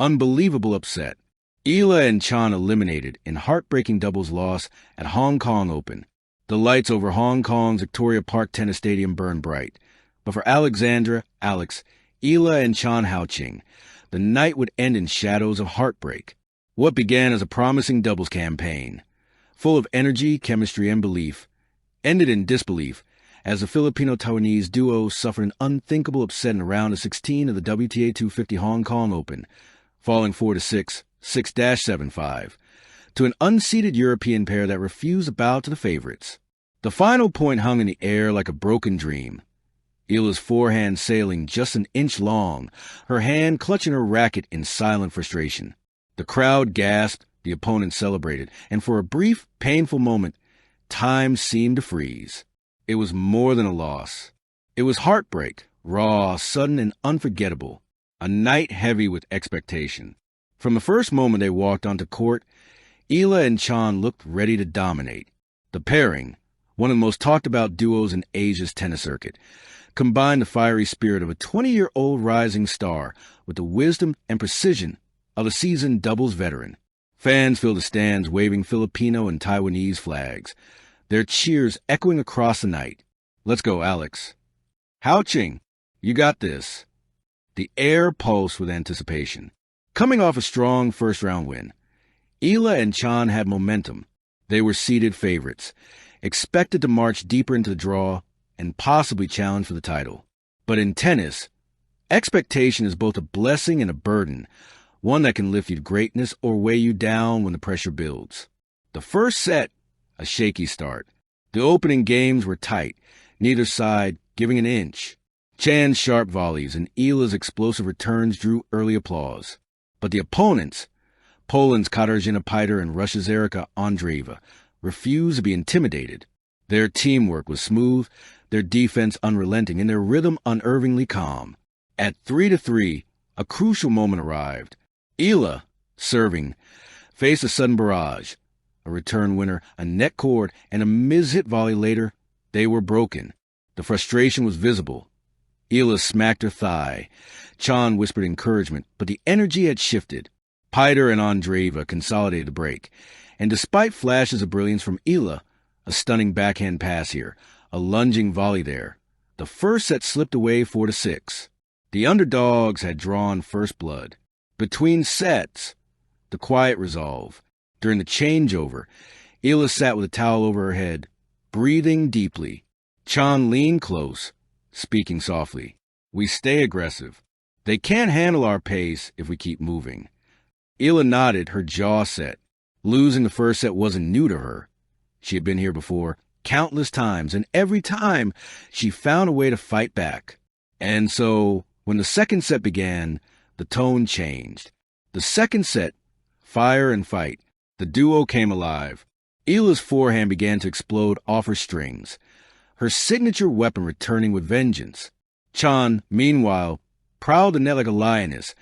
Unbelievable upset. Eala and Chan eliminated in heartbreaking doubles loss at Hong Kong Open. The lights over Hong Kong's Victoria Park Tennis Stadium burned bright. But for Alexandra, Alex, Eala and Chan Haoqing, the night would end in shadows of heartbreak. What began as a promising doubles campaign, full of energy, chemistry, and belief, ended in disbelief as the Filipino-Taiwanese duo suffered an unthinkable upset in round of 16 of the WTA 250 Hong Kong Open, falling 4-6, 6-7-5, to an unseeded European pair that refused to bow to the favorites. The final point hung in the air like a broken dream. Eala's forehand sailing just an inch long, her hand clutching her racket in silent frustration. The crowd gasped, the opponent celebrated, and for a brief, painful moment, time seemed to freeze. It was more than a loss. It was heartbreak, raw, sudden, and unforgettable. A night heavy with expectation. From the first moment they walked onto court, Eala and Chan looked ready to dominate. The pairing, one of the most talked-about duos in Asia's tennis circuit, combined the fiery spirit of a 20-year-old rising star with the wisdom and precision of a seasoned doubles veteran. Fans filled the stands waving Filipino and Taiwanese flags, their cheers echoing across the night. "Let's go, Alex." "Haoqing, you got this." The air pulsed with anticipation. Coming off a strong first-round win, Eala and Chan had momentum. They were seeded favorites, expected to march deeper into the draw and possibly challenge for the title. But in tennis, expectation is both a blessing and a burden, one that can lift you to greatness or weigh you down when the pressure builds. The first set, a shaky start. The opening games were tight, neither side giving an inch. Chan's sharp volleys and Eala's explosive returns drew early applause. But the opponents, Poland's Katarzyna Piter and Russia's Erika Andreeva, refused to be intimidated. Their teamwork was smooth, their defense unrelenting, and their rhythm unervingly calm. At 3-3, a crucial moment arrived. Eala, serving, faced a sudden barrage. A return winner, a net cord, and a miss-hit volley later, they were broken. The frustration was visible. Eala smacked her thigh. Chan whispered encouragement, but the energy had shifted. Piter and Andreeva consolidated the break, and despite flashes of brilliance from Eala, a stunning backhand pass here, a lunging volley there, the first set slipped away 4-6. The underdogs had drawn first blood. Between sets, the quiet resolve. During the changeover, Eala sat with a towel over her head, breathing deeply. Chan leaned close, speaking softly. "We stay aggressive. They can't handle our pace if we keep moving." Eala nodded, her jaw set. Losing the first set wasn't new to her. She had been here before, countless times, and every time she found a way to fight back. And so, when the second set began, the tone changed. The second set, fire and fight. The duo came alive. Eala's forehand began to explode off her strings, her signature weapon returning with vengeance. Chan, meanwhile, prowled the net like a lioness,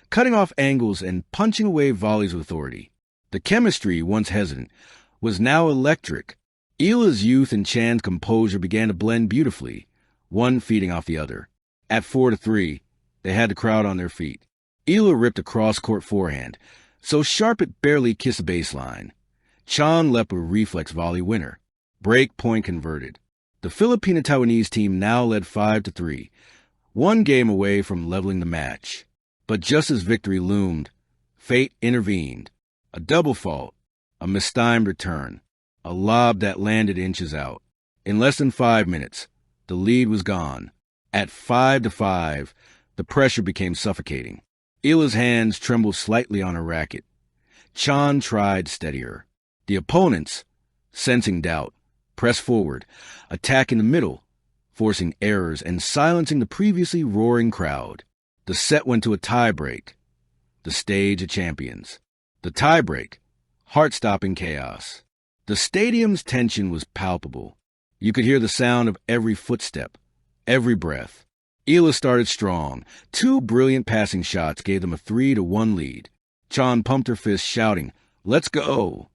cutting off angles and punching away volleys with authority. The chemistry, once hesitant, was now electric. Eala's youth and Chan's composure began to blend beautifully, one feeding off the other. At 4-3, they had the crowd on their feet. Eala ripped a cross-court forehand, so sharp it barely kissed the baseline. Chan leapt with a reflex volley winner. Break point converted. The Filipino-Taiwanese team now led 5-3, one game away from leveling the match. But just as victory loomed, fate intervened. A double fault, a mistimed return, a lob that landed inches out. In less than 5 minutes, the lead was gone. At 5-5, the pressure became suffocating. Eala's hands trembled slightly on her racket. Chan tried steadier. The opponents, sensing doubt, pressed forward, attacking the middle, forcing errors and silencing the previously roaring crowd. The set went to a tiebreak, the stage of champions. The tiebreak, heart-stopping chaos. The stadium's tension was palpable. You could hear the sound of every footstep, every breath. Eala started strong. 2 brilliant passing shots gave them a 3-1 lead. Chan pumped her fist, shouting, "Let's go!"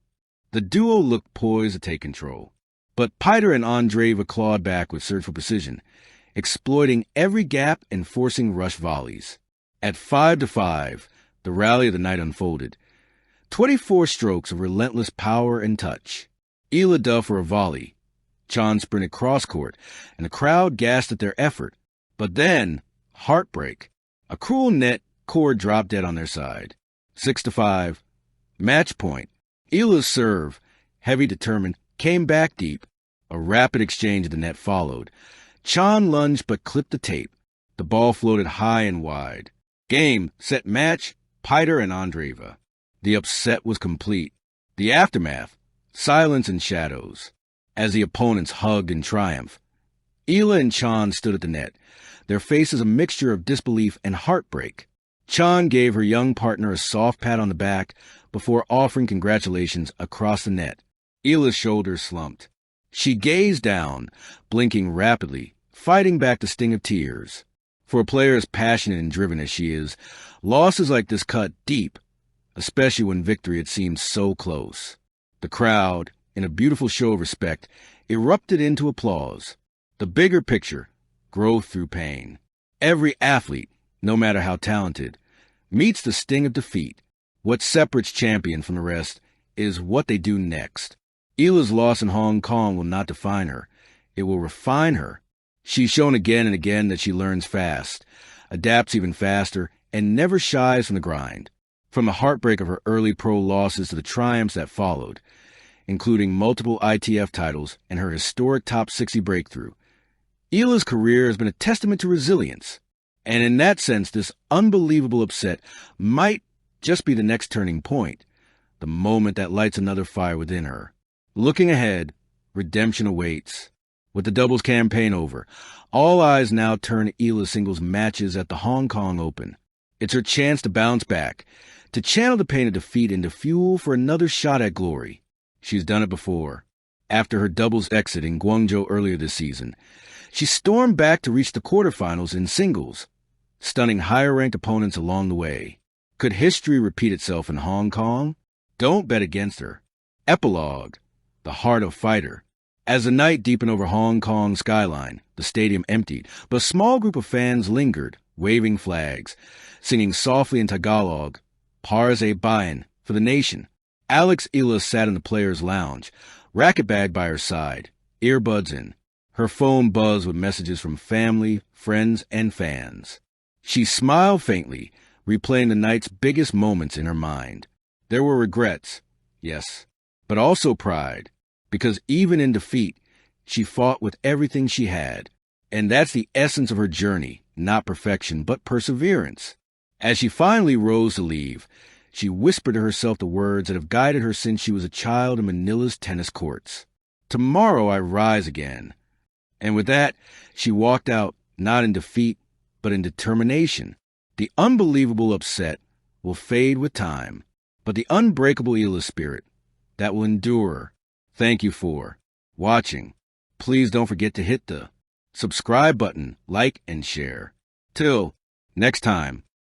The duo looked poised to take control. But Piter and Andreeva clawed back with surgical precision, exploiting every gap and forcing rush volleys. At 5-5, The rally of the night unfolded. 24 strokes of relentless power and touch. Eala dove for a volley. Chan sprinted cross-court, and the crowd gasped at their effort. But then, heartbreak. A cruel net cord dropped dead on their side. 6-5. Match point. Eala's serve, heavy determined, came back deep. A rapid exchange of the net followed. Chan lunged but clipped the tape. The ball floated high and wide. Game, set, match, Piter and Andreeva. The upset was complete. The aftermath, silence and shadows, as the opponents hugged in triumph. Eala and Chan stood at the net, their faces a mixture of disbelief and heartbreak. Chan gave her young partner a soft pat on the back before offering congratulations across the net. Eala's shoulders slumped. She gazed down, blinking rapidly, fighting back the sting of tears. For a player as passionate and driven as she is, losses like this cut deep, especially when victory had seemed so close. The crowd, in a beautiful show of respect, erupted into applause. The bigger picture, growth through pain. Every athlete, no matter how talented, meets the sting of defeat. What separates champion from the rest is what they do next. Eala's loss in Hong Kong will not define her. It will refine her. She's shown again and again that she learns fast, adapts even faster, and never shies from the grind. From the heartbreak of her early pro losses to the triumphs that followed, including multiple ITF titles and her historic top 60 breakthrough, Eala's career has been a testament to resilience. And in that sense, this unbelievable upset might just be the next turning point, the moment that lights another fire within her. Looking ahead, redemption awaits. With the doubles campaign over, all eyes now turn to Eala's singles matches at the Hong Kong Open. It's her chance to bounce back, to channel the pain of defeat into fuel for another shot at glory. She's done it before. After her doubles exit in Guangzhou earlier this season, she stormed back to reach the quarterfinals in singles, stunning higher-ranked opponents along the way. Could history repeat itself in Hong Kong? Don't bet against her. Epilogue. The heart of fighter. As the night deepened over Hong Kong's skyline, the stadium emptied, but a small group of fans lingered, waving flags, singing softly in Tagalog, Pars e Bayan, for the nation. Alex Eala sat in the players' lounge, racket bag by her side, earbuds in. Her phone buzzed with messages from family, friends, and fans. She smiled faintly, replaying the night's biggest moments in her mind. There were regrets, yes, but also pride, because even in defeat, she fought with everything she had. And that's the essence of her journey, not perfection, but perseverance. As she finally rose to leave, she whispered to herself the words that have guided her since she was a child in Manila's tennis courts. Tomorrow I rise again. And with that, she walked out, not in defeat, but in determination. The unbelievable upset will fade with time, but the unbreakable Eala spirit, that will endure. Thank you for watching. Please don't forget to hit the subscribe button, like, and share. Till next time.